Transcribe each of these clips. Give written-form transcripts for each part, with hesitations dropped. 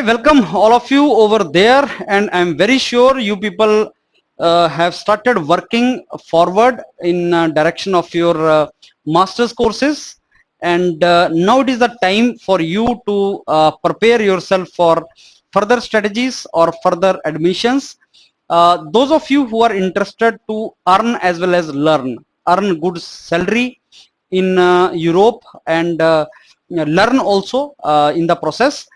welcome all of you over there, and I'm very sure you people have started working forward in direction of your master's courses, and now it is the time for you to prepare yourself for further strategies or further admissions. Those of you who are interested to earn as well as earn good salary in Europe and learn also in the process.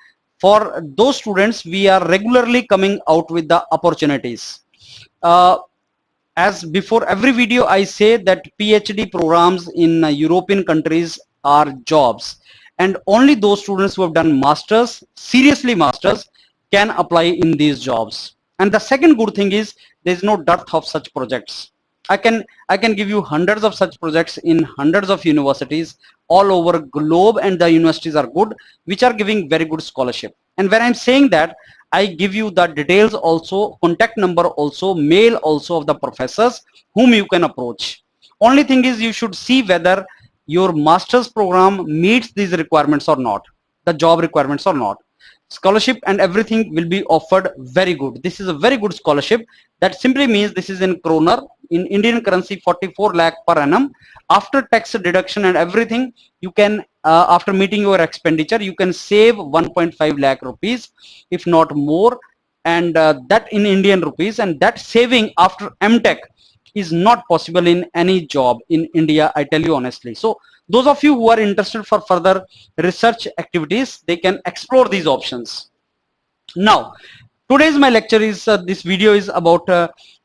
For those students, we are regularly coming out with the opportunities. As before every video, I say that PhD programs in European countries are jobs, and only those students who have done masters, seriously masters, can apply in these jobs. And the second good thing is there is no dearth of such projects. I can give you hundreds of such projects in hundreds of universities all over globe, and the universities are good, which are giving very good scholarship. And when I'm saying that, I give you the details also, contact number also, mail also of the professors whom you can approach. Only thing is you should see whether your master's program meets these requirements or not, the job requirements or not. Scholarship and everything will be offered very good. This is a very good scholarship. That simply means this is in kroner, in Indian currency, 44 lakh per annum. After tax deduction and everything, you can, after meeting your expenditure, you can save 1.5 lakh rupees, if not more, and that in Indian rupees. And that saving after MTech is not possible in any job in India, I tell you honestly. So those of you who are interested for further research activities, they can explore these options. Now, today's my lecture is, this video is about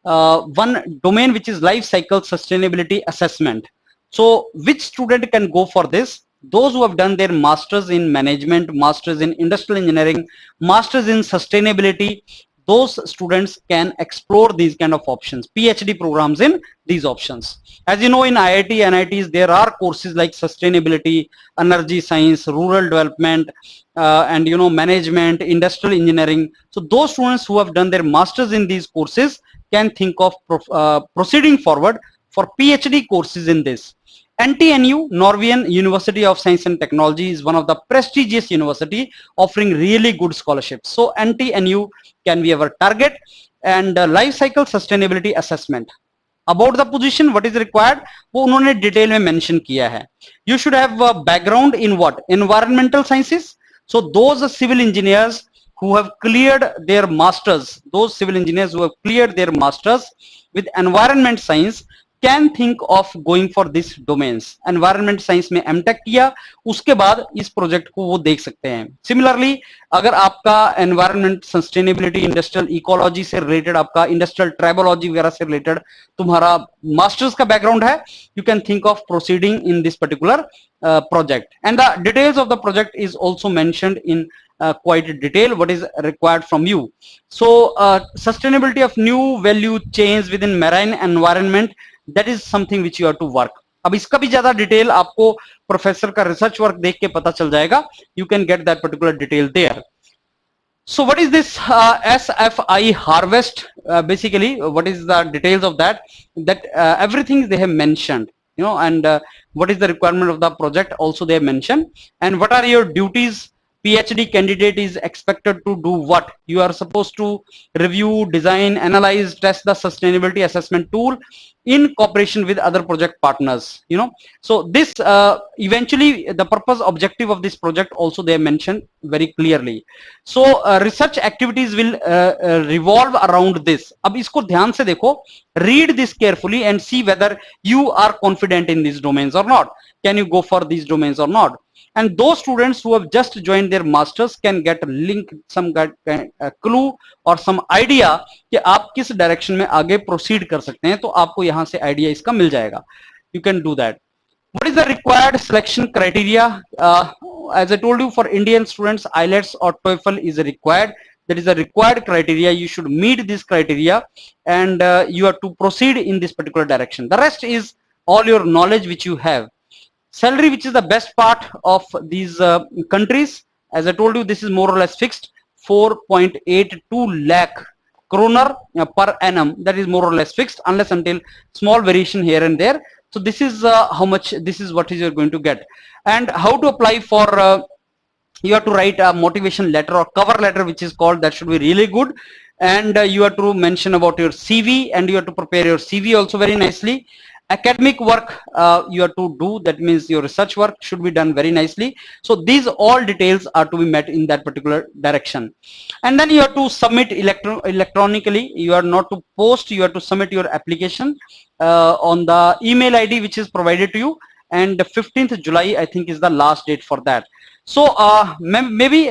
one domain, which is life cycle sustainability assessment. So which student can go for this? Those who have done their masters in management, masters in industrial engineering, masters in sustainability, those students can explore these kind of options, PhD programs in these options. As you know, in IIT, NITs, there are courses like sustainability, energy science, rural development, and management, industrial engineering. So those students who have done their masters in these courses can think of proceeding forward for PhD courses in this. NTNU, Norwegian University of Science and Technology, is one of the prestigious university offering really good scholarships. So NTNU can be our target. And life cycle sustainability assessment, about the position, what is required, वो उन्होंने detail में mention किया है. You should have a background in what? Environmental sciences. So those civil engineers who have cleared their masters, those civil engineers who have cleared their masters with environment science can think of going for this domains. Environment science में MTech किया, उसके बाद इस project को वो देख सकते हैं. Similarly, अगर आपका environment sustainability, industrial ecology से related, आपका industrial tribology वगैरह से related तुम्हारा masters का background है, you can think of proceeding in this particular project. And the details of the project is also mentioned in quite detail, what is required from you. So sustainability of new value chains within marine environment, that is something which you have to work. अब इसका भी ज्यादा detail आपको professor का research work देख के पता चल जाएगा. You can get that particular detail there. So what is this SFI harvest? Basically, what is the details of that? That everything they have mentioned, and what is the requirement of the project also they have mentioned, and what are your duties. PhD candidate is expected to do what? You are supposed to review, design, analyze, test the sustainability assessment tool in cooperation with other project partners. So this eventually the purpose objective of this project also they mentioned very clearly. So research activities will revolve around this. अब इसको ध्यान से देखो, read this carefully and see whether you are confident in these domains or not. Can you go for these domains or not? And those students who have just joined their masters can get a link, some clue or some idea कि आप किस direction में आगे proceed कर सकते हैं. तो आपको यहाँ से idea इसका मिल जाएगा. You can do that. What is the required selection criteria? As I told you, for Indian students, IELTS or TOEFL is required. That is a required criteria. You should meet this criteria, and you have to proceed in this particular direction. The rest is all your knowledge which you have. Salary, which is the best part of these countries, as I told you, this is more or less fixed, 4.82 lakh kroner per annum. That is more or less fixed, unless until small variation here and there. So this is how much, this is what is you're going to get. And how to apply for you have to write a motivation letter or cover letter, which is called, that should be really good. And you have to mention about your CV, and you have to prepare your CV also very nicely. Academic work you have to do, that means your research work should be done very nicely. So these all details are to be met in that particular direction. And then you have to submit electronically. You are not to post, you have to submit your application on the email ID which is provided to you, and 15th July I think is the last date for that. So maybe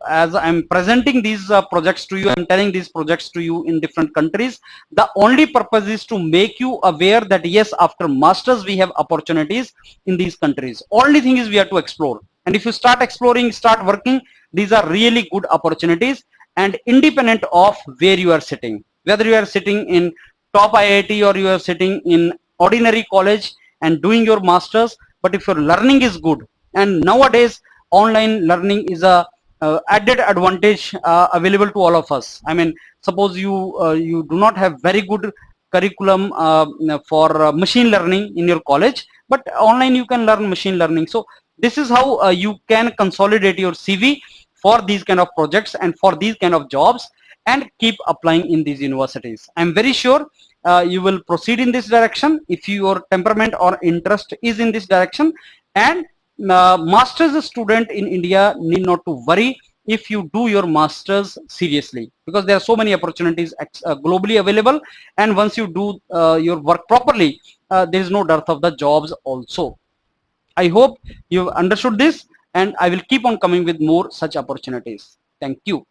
as I'm presenting these projects to you, I'm telling these projects to you in different countries, the only purpose is to make you aware that yes, after masters we have opportunities in these countries. Only thing is we have to explore, and if you start exploring, start working, these are really good opportunities, and independent of where you are sitting, whether you are sitting in top IIT or you are sitting in ordinary college and doing your masters, but if your learning is good, and nowadays online learning is a added advantage available to all of us. I mean, suppose you do not have very good curriculum for machine learning in your college, but online you can learn machine learning. So this is how you can consolidate your CV for these kind of projects and for these kind of jobs, and keep applying in these universities. I'm very sure you will proceed in this direction if your temperament or interest is in this direction. And master's student in India need not to worry if you do your masters seriously, because there are so many opportunities globally available, and once you do your work properly, there is no dearth of the jobs also. I hope you've understood this, and I will keep on coming with more such opportunities. Thank you.